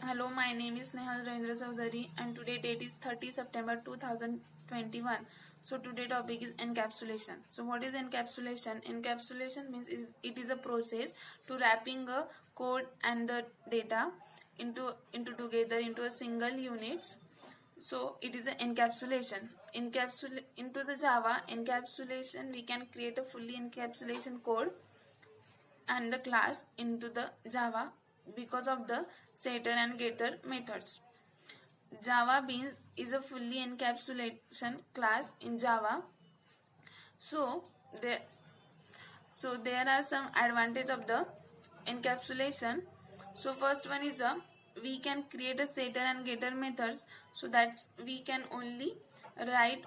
Hello, my name is Nehal Ravindra Chaudhary and today date is 30 September 2021. So today topic is encapsulation. So what is encapsulation? Encapsulation means it is a process to wrapping a code and the data into together into a single units. So it is an encapsulation. Into the Java encapsulation we can create a fully encapsulation code and the class into the Java because of the setter and getter methods. Java Beans is a fully encapsulation class in Java. So there, there are some advantage of the encapsulation. So first one is we can create a setter and getter methods, so that we can only write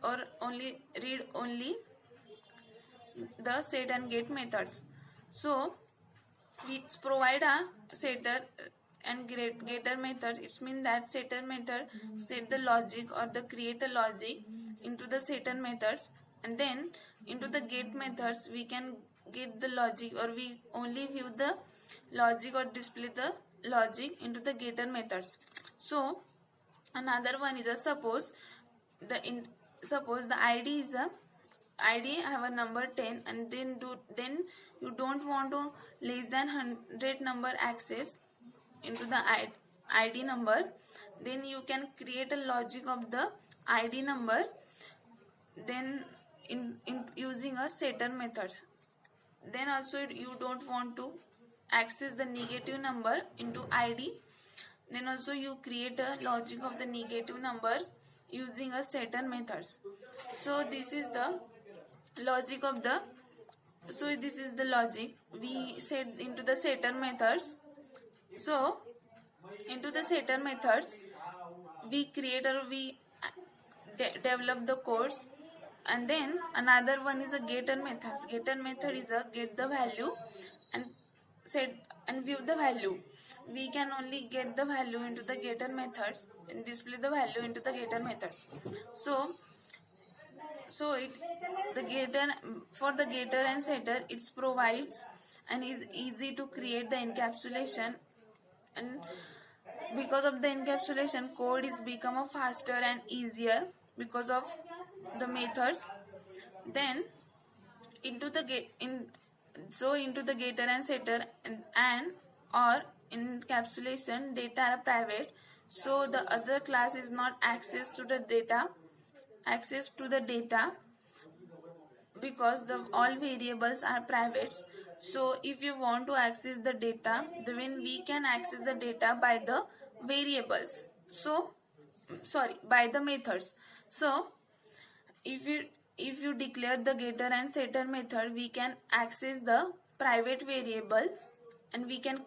or only read only the set and get methods. So we provide a setter and getter method. It means that setter method set the logic or the create a logic into the setter methods, and then into the get methods we can get the logic, or we only view the logic or display the logic into the getter methods. So another one is a suppose the id is a id have a number 10, and then you don't want to less than 100 number access into the id number. Then you can create a logic of the id number, then in using a setter method. Then also you don't want to access the negative number into id, then also you create a logic of the negative numbers using a setter methods. So this is the logic of the this is the logic we set into the setter methods. So into the setter methods we create or we develop the codes, and then another one is a getter methods. Getter method is a get the value and set and view the value. We can only get the value into the getter methods and display the value into the getter methods. So the getter for the getter and setter it provides and is easy to create the encapsulation, and because of the encapsulation code is become a faster and easier because of the methods. Then into the into the getter and setter and or encapsulation data are private, so the other class is not access to the data because the all variables are private. So if you want to access the data, then we can access the data by the variables, so by the methods. So if you declare the getter and setter method, we can access the private variable, and we can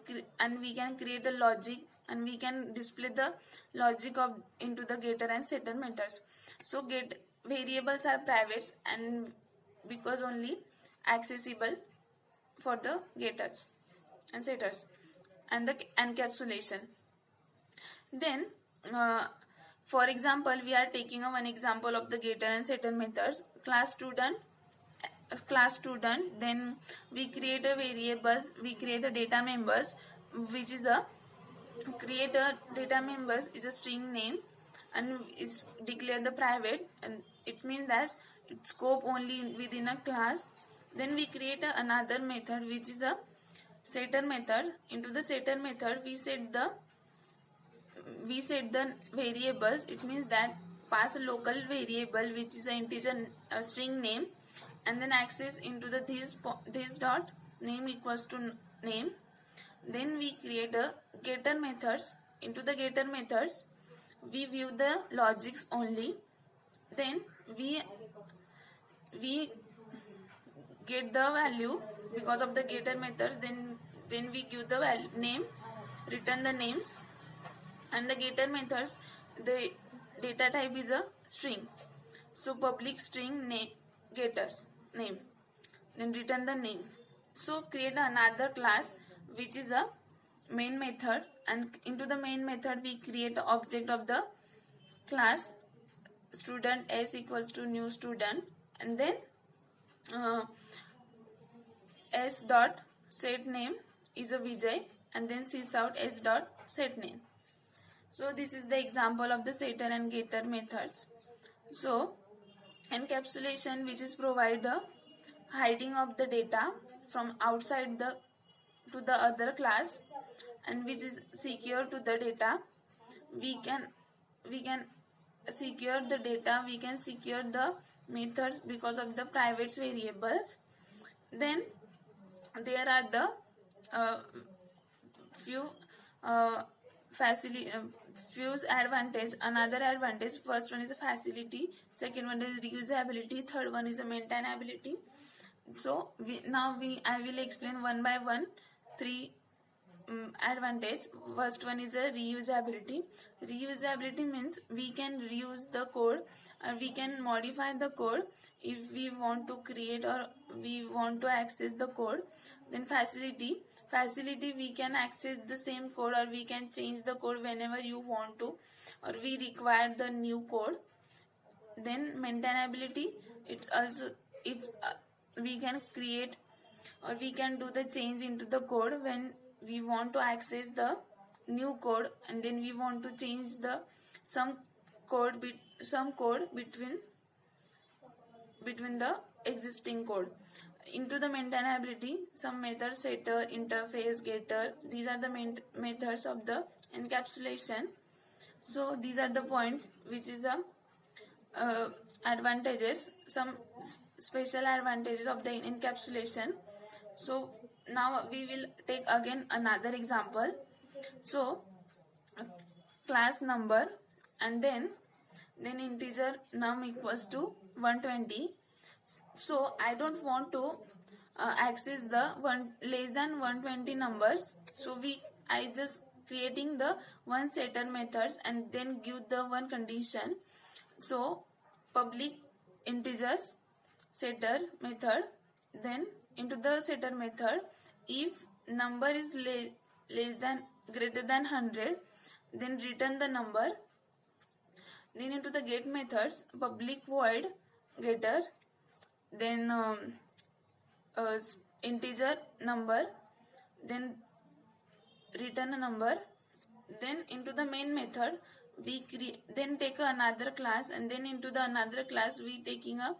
create a logic, and we can display the logic of into the getter and setter methods. So get variables are private and because only accessible for the getters and setters and the encapsulation. Then for example we are taking one example of the getter and setter methods. Class student, then we create a variables, we create a data members, which is a create a data members is a string name and is declare the private, and it means that it scope only within a class. Then we create another method which is a setter method. Into the setter method we set the variables. It means that pass a local variable which is an integer string name, and then access into the this dot name equals to name. Then we create a getter methods. Into the getter methods we view the logics only. Then we get the value because of the getter methods. Then we give the value name, return the names, and the getter methods the data type is a string, so public string name getters name, then return the name. So create another class which is a main method, and into the main method we create the object of the class student s equals to new student, and then s dot set name is a Vijay, and then sysout h dot set name. So this is the example of the setter and getter methods. So encapsulation, which is provide the hiding of the data from outside the to the other class, and which is secure to the data. We can secure the data, we can secure the methods because of the private variables. Then there are the uh, few uh, facility few advantage. Another advantage, first one is a facility, second one is reusability, third one is a maintainability. So I will explain one by one three advantage. First one is a reusability. Reusability means we can reuse the code, we can modify the code if we want to create or we want to access the code. Then facility, we can access the same code or we can change the code whenever you want to, or we require the new code. Then maintainability, we can create or we can do the change into the code when we want to access the new code, and then we want to change the some code between the existing code. Into the maintainability, some methods, setter, interface, getter, these are the main methods of the encapsulation. So these are the points which is a advantages, some special advantages of the encapsulation. So now we will take again another example. So class number and then integer num equals to 120. So I don't want to access the one less than 120 numbers. So I just creating the one setter methods and then give the one condition. So public integers setter method, then into the setter method, if number is greater than 100, then return the number. Then into the get methods, public void getter, then integer number, then return a number. Then into the main method, we then take another class, and then into the another class we taking a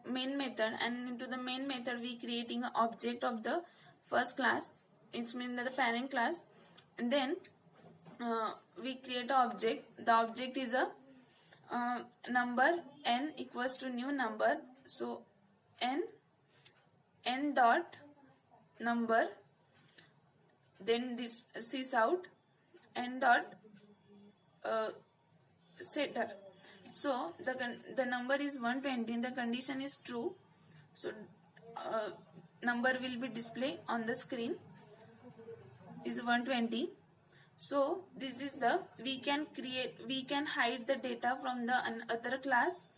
main method, and into the main method we creating an object of the first class, it means the parent class. And then we create an object. The object is a number n equals to new number. So n dot number, then this sysout n dot setter. So the number is 120, the condition is true. So number will be displayed on the screen is 120. So this is the we can hide the data from the other class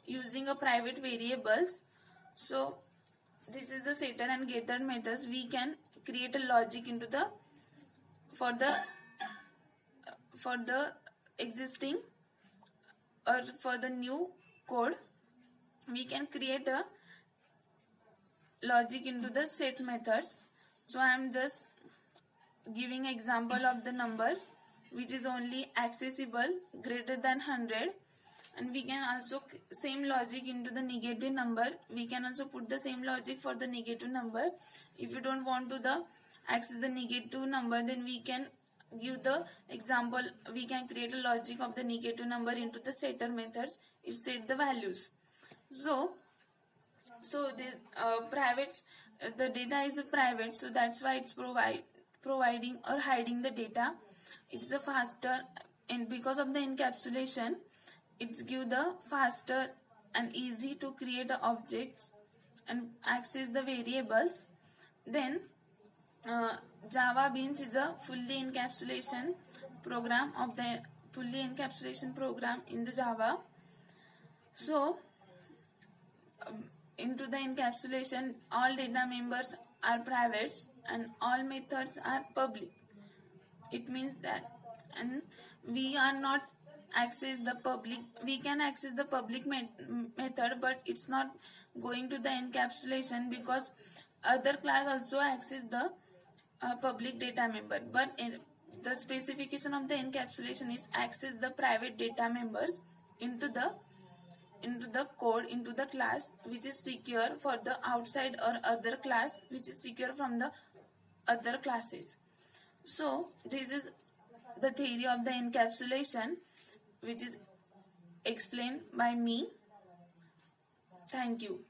using a private variables. So this is the setter and getter methods. We can create a logic into the for the existing or for the new code. We can create a logic into the set methods. So I am just giving example of the numbers which is only accessible greater than 100, and we can also same logic into the negative number. We can also put the same logic for the negative number. If you don't want to access the negative number, then we can give the example. We can create a logic of the negative number into the setter methods. It set the values. So the the data is private, so that's why it's providing or hiding the data. It's a faster, and because of the encapsulation, it's give the faster and easy to create the objects and access the variables. Then Java Beans is a fully encapsulation program in the Java. So into the encapsulation, all data members are private and all methods are public. It means that, and we are not access the public. We can access the public method, but it's not going to the encapsulation because other class also access the a public data member, but the specification of the encapsulation is access the private data members into the code into the class which is secure for the outside or other class which is secure from the other classes. So this is the theory of the encapsulation which is explained by me. Thank you.